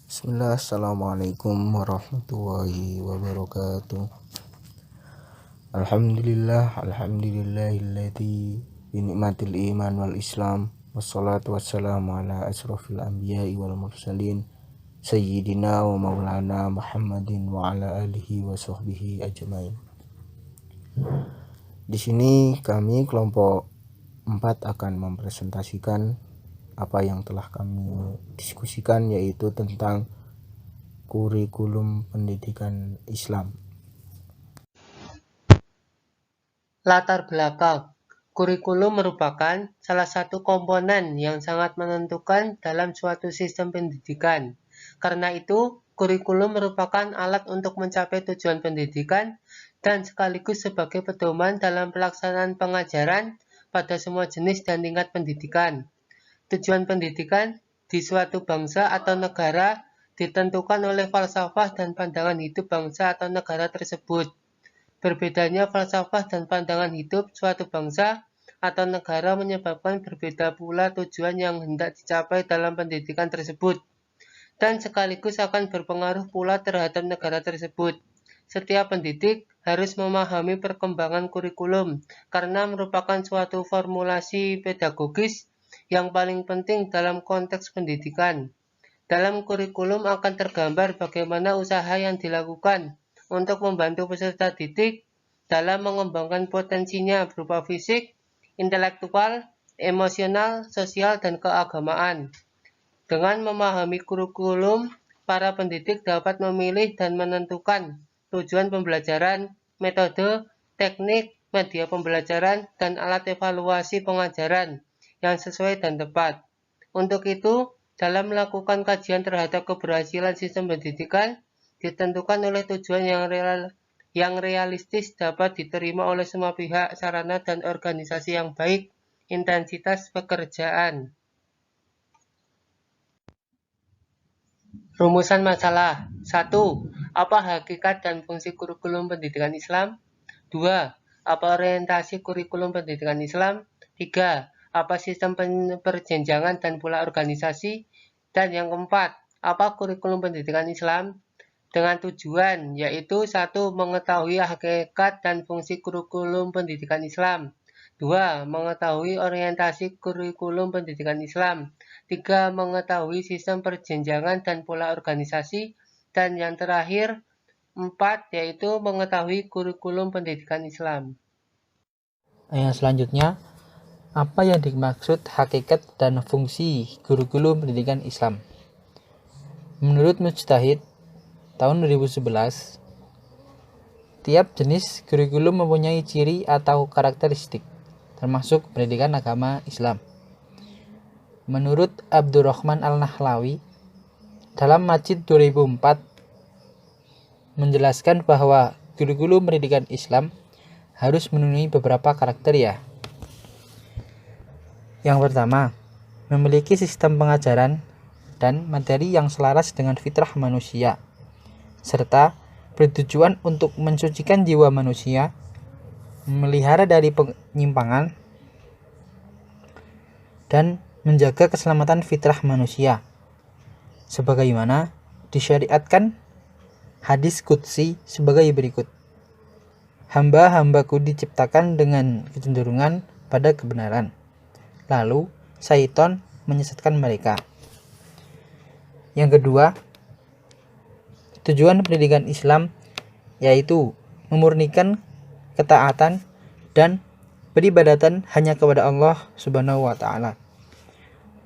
Bismillah, assalamualaikum warahmatullahi wabarakatuh. Alhamdulillahilladzi binikmatil iman wal islam wassalatu wassalamu ala asrofil anbiya'i wal mursalin sayyidina wa maulana Muhammadin wa ala alihi wa sahbihi ajmain. Di sini kami kelompok 4 akan mempresentasikan apa yang telah kami diskusikan, yaitu tentang kurikulum pendidikan Islam. Latar belakang. Kurikulum merupakan salah satu komponen yang sangat menentukan dalam suatu sistem pendidikan. Karena itu, kurikulum merupakan alat untuk mencapai tujuan pendidikan dan sekaligus sebagai pedoman dalam pelaksanaan pengajaran pada semua jenis dan tingkat pendidikan. Tujuan pendidikan di suatu bangsa atau negara ditentukan oleh falsafah dan pandangan hidup bangsa atau negara tersebut. Berbedanya falsafah dan pandangan hidup suatu bangsa atau negara menyebabkan berbeda pula tujuan yang hendak dicapai dalam pendidikan tersebut, dan sekaligus akan berpengaruh pula terhadap negara tersebut. Setiap pendidik harus memahami perkembangan kurikulum karena merupakan suatu formulasi pedagogis yang paling penting dalam konteks pendidikan. Dalam kurikulum akan tergambar bagaimana usaha yang dilakukan untuk membantu peserta didik dalam mengembangkan potensinya berupa fisik, intelektual, emosional, sosial, dan keagamaan. Dengan memahami kurikulum, para pendidik dapat memilih dan menentukan tujuan pembelajaran, metode, teknik, media pembelajaran, dan alat evaluasi pengajaran yang sesuai dan tepat. Untuk itu, dalam melakukan kajian terhadap keberhasilan sistem pendidikan, ditentukan oleh tujuan yang realistis dapat diterima oleh semua pihak, sarana dan organisasi yang baik, intensitas pekerjaan. Rumusan masalah. 1. Apa hakikat dan fungsi kurikulum pendidikan Islam? 2. Apa orientasi kurikulum pendidikan Islam? 3. Apa sistem perjenjangan dan pula organisasi? Dan yang keempat, apa kurikulum pendidikan Islam? Dengan tujuan, yaitu 1. Mengetahui hakikat dan fungsi kurikulum pendidikan Islam. 2. Mengetahui orientasi kurikulum pendidikan Islam. 3. Mengetahui sistem perjenjangan dan pola organisasi. Dan yang terakhir, 4. Yaitu mengetahui kurikulum pendidikan Islam. Yang selanjutnya, apa yang dimaksud hakikat dan fungsi kurikulum pendidikan Islam? Menurut Mujtahid tahun 2011, tiap jenis kurikulum mempunyai ciri atau karakteristik, termasuk pendidikan agama Islam. Menurut Abdurrahman Al-Nahlawi, dalam Majid 2004, menjelaskan bahwa kurikulum pendidikan Islam harus memenuhi beberapa kriteria. Yang pertama, memiliki sistem pengajaran dan materi yang selaras dengan fitrah manusia, serta bertujuan untuk mensucikan jiwa manusia, memelihara dari penyimpangan, dan menjaga keselamatan fitrah manusia, sebagaimana disyariatkan hadis qudsi sebagai berikut. Hamba-hambaku diciptakan dengan kecenderungan pada kebenaran, lalu syaitan menyesatkan mereka. Yang kedua, tujuan pendidikan Islam yaitu memurnikan ketaatan dan peribadatan hanya kepada Allah Subhanahu wa Ta'ala.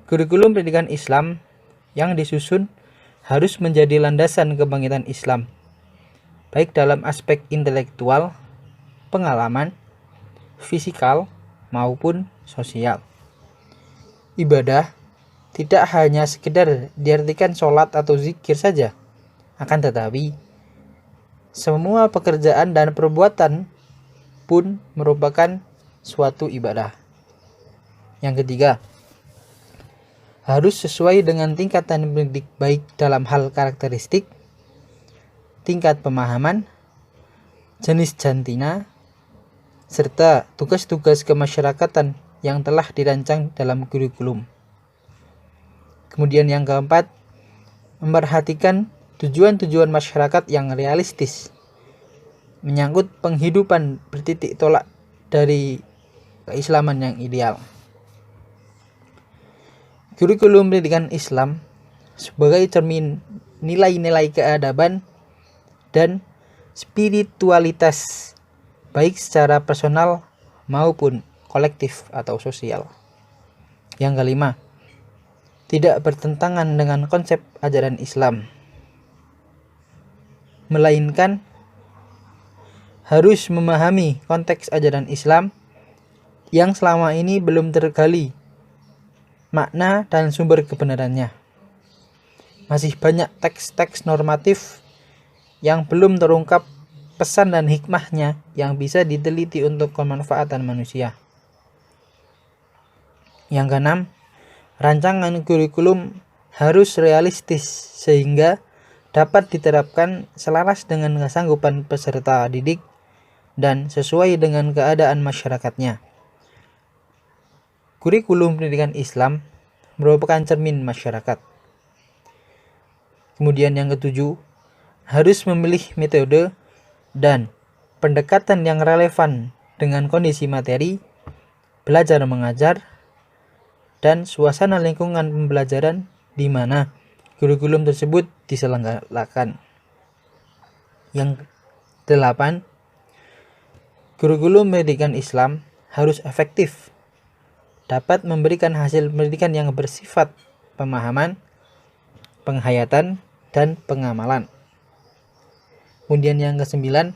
Kurikulum pendidikan Islam yang disusun harus menjadi landasan kebangkitan Islam, baik dalam aspek intelektual, pengalaman, fisikal, maupun sosial. Ibadah tidak hanya sekedar diartikan sholat atau zikir saja, akan tetapi semua pekerjaan dan perbuatan pun merupakan suatu ibadah. Yang ketiga, harus sesuai dengan tingkatan pendidik baik dalam hal karakteristik, tingkat pemahaman, jenis jantina, serta tugas-tugas kemasyarakatan yang telah dirancang dalam kurikulum. Kemudian yang keempat, memperhatikan tujuan-tujuan masyarakat yang realistis, menyangkut penghidupan bertitik tolak dari keislaman yang ideal. Kurikulum pendidikan Islam sebagai cermin nilai-nilai keadaban dan spiritualitas baik secara personal maupun kolektif atau sosial. Yang kelima, tidak bertentangan dengan konsep ajaran Islam, melainkan harus memahami konteks ajaran Islam yang selama ini belum tergali makna dan sumber kebenarannya. Masih banyak teks-teks normatif yang belum terungkap pesan dan hikmahnya yang bisa diteliti untuk kemanfaatan manusia. Yang keenam, rancangan kurikulum harus realistis sehingga dapat diterapkan selaras dengan kesanggupan peserta didik dan sesuai dengan keadaan masyarakatnya. Kurikulum pendidikan Islam merupakan cermin masyarakat. Kemudian yang ketujuh, harus memilih metode dan pendekatan yang relevan dengan kondisi materi, belajar mengajar, dan suasana lingkungan pembelajaran di mana kurikulum tersebut diselenggarakan. Yang delapan, kurikulum pendidikan Islam harus efektif, dapat memberikan hasil pendidikan yang bersifat pemahaman, penghayatan, dan pengamalan. Kemudian yang kesembilan,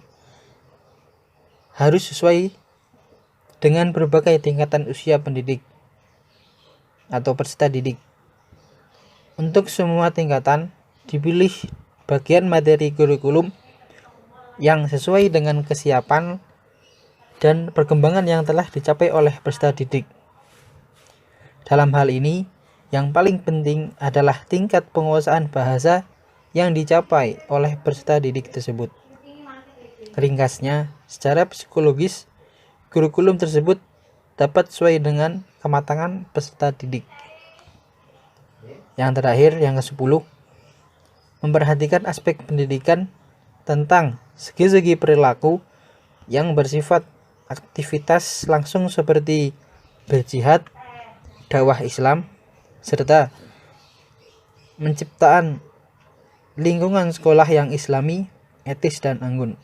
harus sesuai dengan berbagai tingkatan usia pendidik atau peserta didik. Untuk semua tingkatan dipilih bagian materi kurikulum yang sesuai dengan kesiapan dan perkembangan yang telah dicapai oleh peserta didik. Dalam hal ini, yang paling penting adalah tingkat penguasaan bahasa yang dicapai oleh peserta didik tersebut. Ringkasnya, secara psikologis, kurikulum tersebut dapat sesuai dengan kematangan peserta didik. Yang terakhir, yang ke-10, memperhatikan aspek pendidikan tentang segi-segi perilaku yang bersifat aktivitas langsung seperti berjihad, dakwah Islam, serta menciptakan lingkungan sekolah yang islami, etis, dan anggun.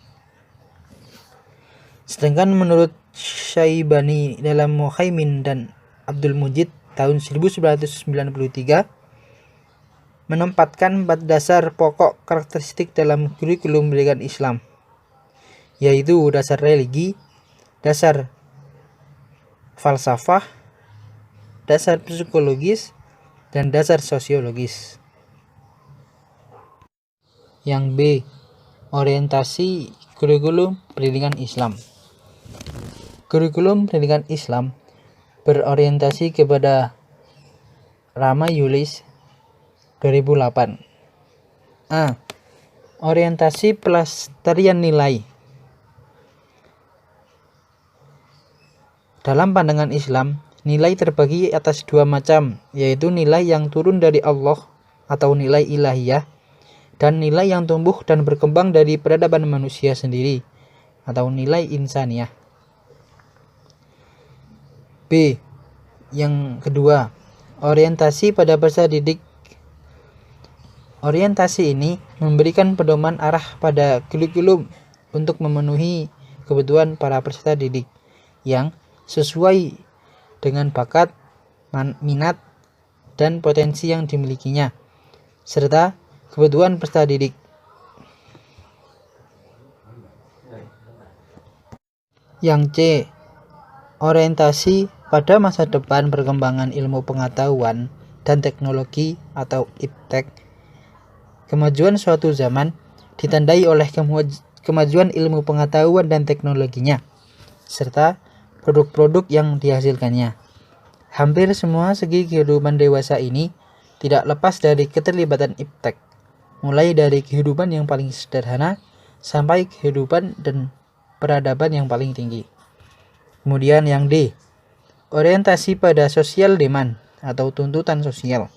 Sedangkan menurut Syaibani dalam Muhaimin dan Abdul Mujid tahun 1993 menempatkan 4 dasar pokok karakteristik dalam kurikulum pendidikan Islam, yaitu dasar religi, dasar falsafah, dasar psikologis, dan dasar sosiologis. Yang B, orientasi kurikulum pendidikan Islam. Kurikulum pendidikan Islam berorientasi kepada Rama Yulis 2008. A. Orientasi pelestarian nilai. Dalam pandangan Islam, nilai terbagi atas 2 macam, yaitu nilai yang turun dari Allah atau nilai ilahiyah, dan nilai yang tumbuh dan berkembang dari peradaban manusia sendiri atau nilai insaniyah. B. Yang kedua, orientasi pada peserta didik. Orientasi ini memberikan pedoman arah pada kurikulum untuk memenuhi kebutuhan para peserta didik yang sesuai dengan bakat, minat, dan potensi yang dimilikinya, serta kebutuhan peserta didik. Yang C, orientasi pada masa depan perkembangan ilmu pengetahuan dan teknologi atau iptek. Kemajuan suatu zaman ditandai oleh kemajuan ilmu pengetahuan dan teknologinya, serta produk-produk yang dihasilkannya. Hampir semua segi kehidupan dewasa ini tidak lepas dari keterlibatan iptek, mulai dari kehidupan yang paling sederhana sampai kehidupan dan peradaban yang paling tinggi. Kemudian yang D, orientasi pada social demand atau tuntutan sosial.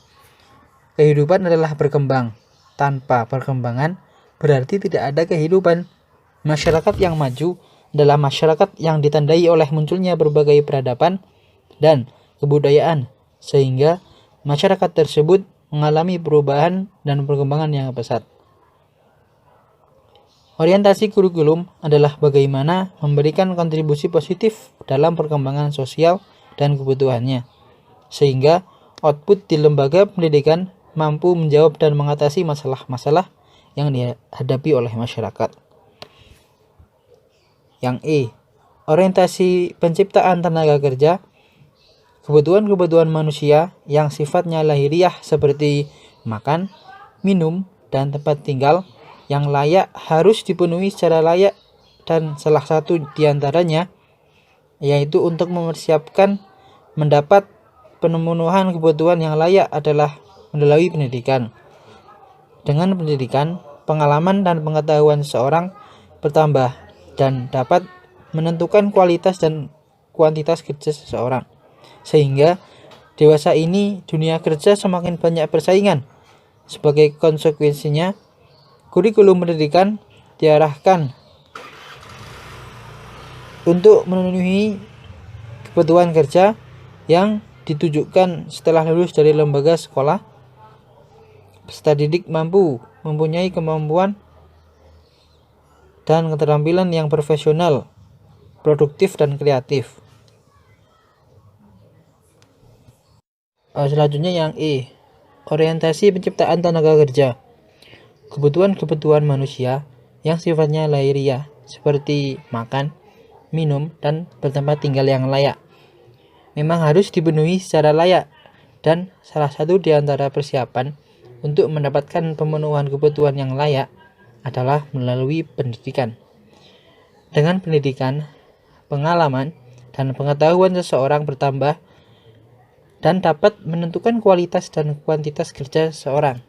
Kehidupan adalah berkembang, tanpa perkembangan berarti tidak ada kehidupan. Masyarakat yang maju adalah masyarakat yang ditandai oleh munculnya berbagai peradaban dan kebudayaan, sehingga masyarakat tersebut mengalami perubahan dan perkembangan yang pesat. Orientasi kurikulum adalah bagaimana memberikan kontribusi positif dalam perkembangan sosial dan kebutuhannya, sehingga output di lembaga pendidikan mampu menjawab dan mengatasi masalah-masalah yang dihadapi oleh masyarakat. Yang E, orientasi penciptaan tenaga kerja. Kebutuhan-kebutuhan manusia yang sifatnya lahiriah seperti makan, minum, dan tempat tinggal yang layak harus dipenuhi secara layak, dan salah satu diantaranya yaitu untuk mempersiapkan mendapat pemenuhan kebutuhan yang layak adalah melalui pendidikan. Dengan pendidikan, pengalaman dan pengetahuan seseorang bertambah dan dapat menentukan kualitas dan kuantitas kerja seseorang. Sehingga dewasa ini dunia kerja semakin banyak persaingan. Sebagai konsekuensinya, kurikulum pendidikan diarahkan untuk memenuhi kebutuhan kerja yang ditujukan setelah lulus dari lembaga sekolah. Peserta didik mampu mempunyai kemampuan dan keterampilan yang profesional, produktif, dan kreatif. Selanjutnya yang E, orientasi penciptaan tenaga kerja. Kebutuhan-kebutuhan manusia yang sifatnya lahiriah seperti makan, minum, dan bertempat tinggal yang layak memang harus dipenuhi secara layak, dan salah satu di antara persiapan untuk mendapatkan pemenuhan kebutuhan yang layak adalah melalui pendidikan. Dengan pendidikan, pengalaman dan pengetahuan seseorang bertambah dan dapat menentukan kualitas dan kuantitas kerja seseorang.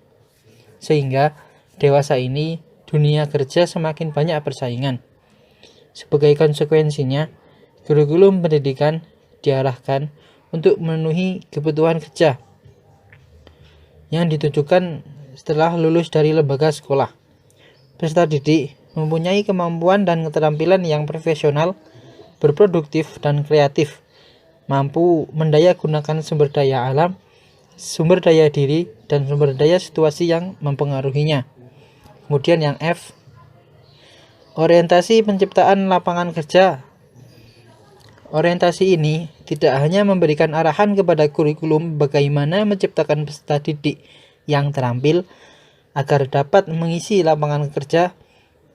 Sehingga dewasa ini dunia kerja semakin banyak persaingan. Sebagai konsekuensinya, kurikulum pendidikan diarahkan untuk memenuhi kebutuhan kerja yang ditujukan setelah lulus dari lembaga sekolah. Peserta didik mempunyai kemampuan dan keterampilan yang profesional, berproduktif, dan kreatif, mampu mendaya gunakan sumber daya alam, sumber daya diri, dan sumber daya situasi yang mempengaruhinya. Kemudian yang F, orientasi penciptaan lapangan kerja. Orientasi ini tidak hanya memberikan arahan kepada kurikulum bagaimana menciptakan peserta didik yang terampil agar dapat mengisi lapangan kerja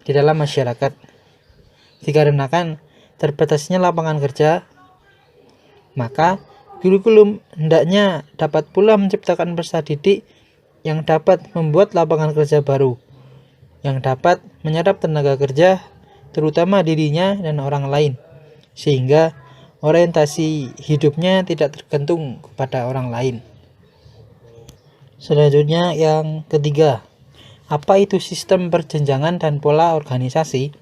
di dalam masyarakat. Dikarenakan terbatasnya lapangan kerja, maka kurikulum hendaknya dapat pula menciptakan peserta didik yang dapat membuat lapangan kerja baru, yang dapat menyerap tenaga kerja, terutama dirinya dan orang lain, sehingga orientasi hidupnya tidak tergantung kepada orang lain. Selanjutnya yang ketiga, apa itu sistem perjenjangan dan pola organisasi?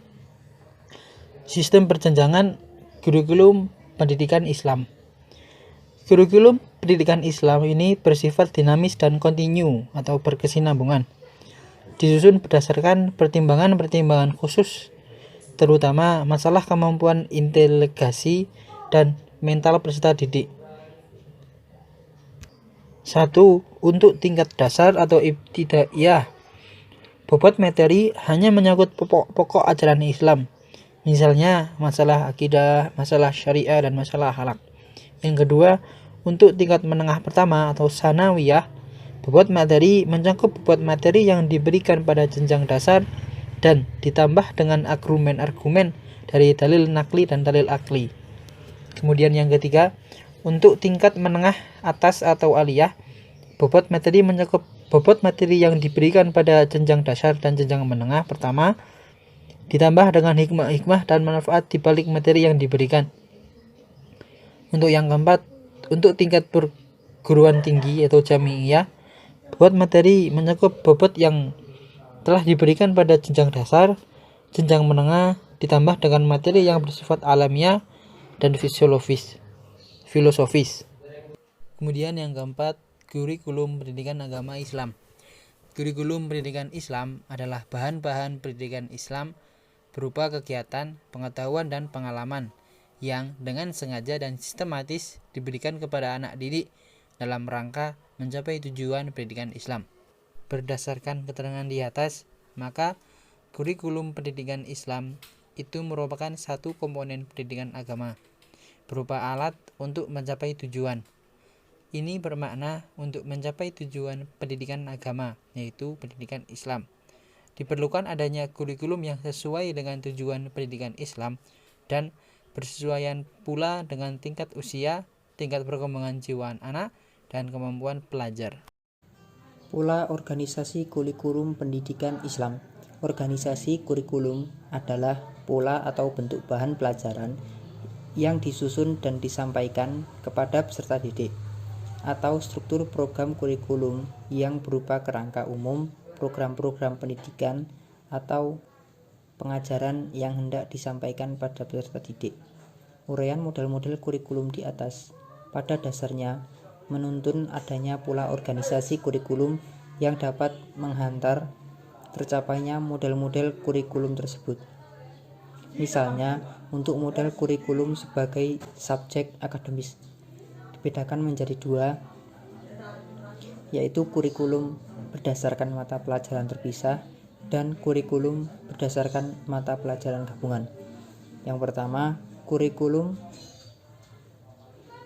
Sistem perjenjangan kurikulum pendidikan Islam. Kurikulum pendidikan Islam ini bersifat dinamis dan kontinu atau berkesinambungan. Disusun berdasarkan pertimbangan-pertimbangan khusus, terutama masalah kemampuan integrasi dan mental peserta didik. 1. Untuk tingkat dasar atau ibtidaiyah, bobot materi hanya menyangkut pokok ajaran Islam, misalnya masalah akidah, masalah syariah, dan masalah akhlak. Yang kedua, untuk tingkat menengah pertama atau sanawiyah, bobot materi mencakup bobot materi yang diberikan pada jenjang dasar dan ditambah dengan argumen-argumen dari dalil nakli dan dalil akli. Kemudian yang ketiga, untuk tingkat menengah atas atau aliyah, bobot materi mencakup bobot materi yang diberikan pada jenjang dasar dan jenjang menengah pertama, ditambah dengan hikmah-hikmah dan manfaat di balik materi yang diberikan. Untuk yang keempat, untuk tingkat perguruan tinggi atau jami'iyah, bobot materi mencakup bobot yang telah diberikan pada jenjang dasar, jenjang menengah, ditambah dengan materi yang bersifat alamiah dan filosofis. Kemudian yang keempat, kurikulum pendidikan agama Islam. Kurikulum pendidikan Islam adalah bahan-bahan pendidikan Islam berupa kegiatan, pengetahuan, dan pengalaman yang dengan sengaja dan sistematis diberikan kepada anak didik dalam rangka mencapai tujuan pendidikan Islam. Berdasarkan keterangan di atas, maka kurikulum pendidikan Islam itu merupakan satu komponen pendidikan agama, berupa alat untuk mencapai tujuan. Ini bermakna untuk mencapai tujuan pendidikan agama, yaitu pendidikan Islam. Diperlukan adanya kurikulum yang sesuai dengan tujuan pendidikan Islam dan bersesuaian pula dengan tingkat usia, tingkat perkembangan jiwa anak, dan kemampuan pelajar. Pola organisasi kurikulum pendidikan Islam. Organisasi kurikulum adalah pola atau bentuk bahan pelajaran yang disusun dan disampaikan kepada peserta didik, atau struktur program kurikulum yang berupa kerangka umum, program-program pendidikan, atau pengajaran yang hendak disampaikan pada peserta didik. Uraian model-model kurikulum di atas pada dasarnya menuntun adanya pola organisasi kurikulum yang dapat menghantar tercapainya model-model kurikulum tersebut. Misalnya, untuk model kurikulum sebagai subjek akademis dibedakan menjadi dua, yaitu kurikulum berdasarkan mata pelajaran terpisah dan kurikulum berdasarkan mata pelajaran gabungan. Yang pertama, kurikulum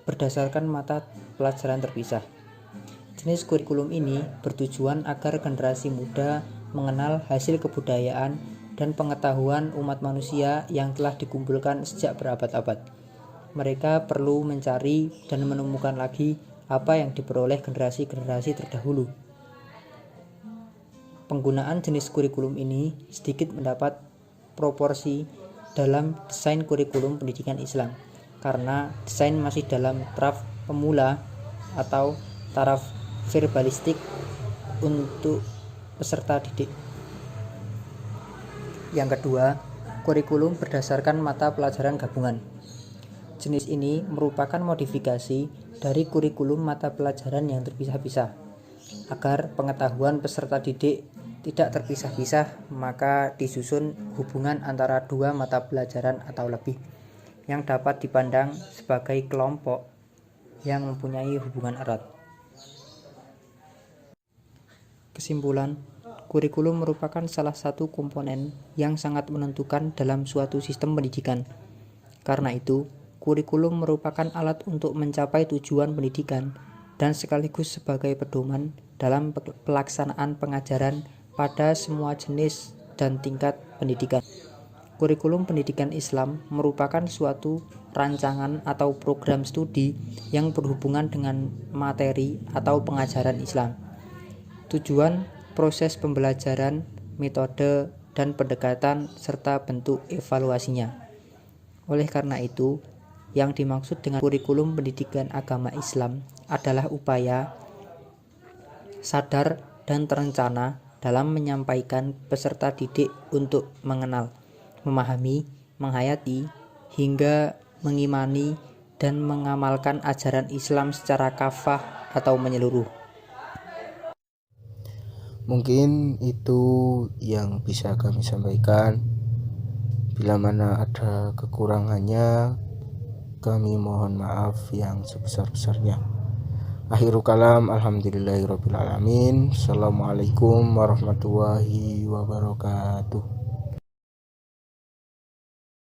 berdasarkan mata pelajaran terpisah. Jenis kurikulum ini bertujuan agar generasi muda mengenal hasil kebudayaan dan pengetahuan umat manusia yang telah dikumpulkan sejak berabad-abad. Mereka perlu mencari dan menemukan lagi apa yang diperoleh generasi-generasi terdahulu. Penggunaan jenis kurikulum ini sedikit mendapat proporsi dalam desain kurikulum pendidikan Islam, karena desain masih dalam taraf pemula atau taraf verbalistik untuk peserta didik. Yang kedua, kurikulum berdasarkan mata pelajaran gabungan. Jenis ini merupakan modifikasi dari kurikulum mata pelajaran yang terpisah-pisah. Agar pengetahuan peserta didik tidak terpisah-pisah, maka disusun hubungan antara dua mata pelajaran atau lebih yang dapat dipandang sebagai kelompok yang mempunyai hubungan erat. Kesimpulan, kurikulum merupakan salah satu komponen yang sangat menentukan dalam suatu sistem pendidikan. Karena itu, kurikulum merupakan alat untuk mencapai tujuan pendidikan dan sekaligus sebagai pedoman dalam pelaksanaan pengajaran pada semua jenis dan tingkat pendidikan. Kurikulum pendidikan Islam merupakan suatu rancangan atau program studi yang berhubungan dengan materi atau pengajaran Islam. Tujuan, proses pembelajaran, metode, dan pendekatan serta bentuk evaluasinya. Oleh karena itu, yang dimaksud dengan kurikulum pendidikan agama Islam adalah upaya sadar dan terencana dalam menyampaikan peserta didik untuk mengenal, memahami, menghayati, hingga mengimani dan mengamalkan ajaran Islam secara kafah atau menyeluruh. Mungkin itu yang bisa kami sampaikan. Bila mana ada kekurangannya, kami mohon maaf yang sebesar-besarnya. Akhirul kalam, alhamdulillahirabbil alamin. Assalamualaikum warahmatullahi wabarakatuh.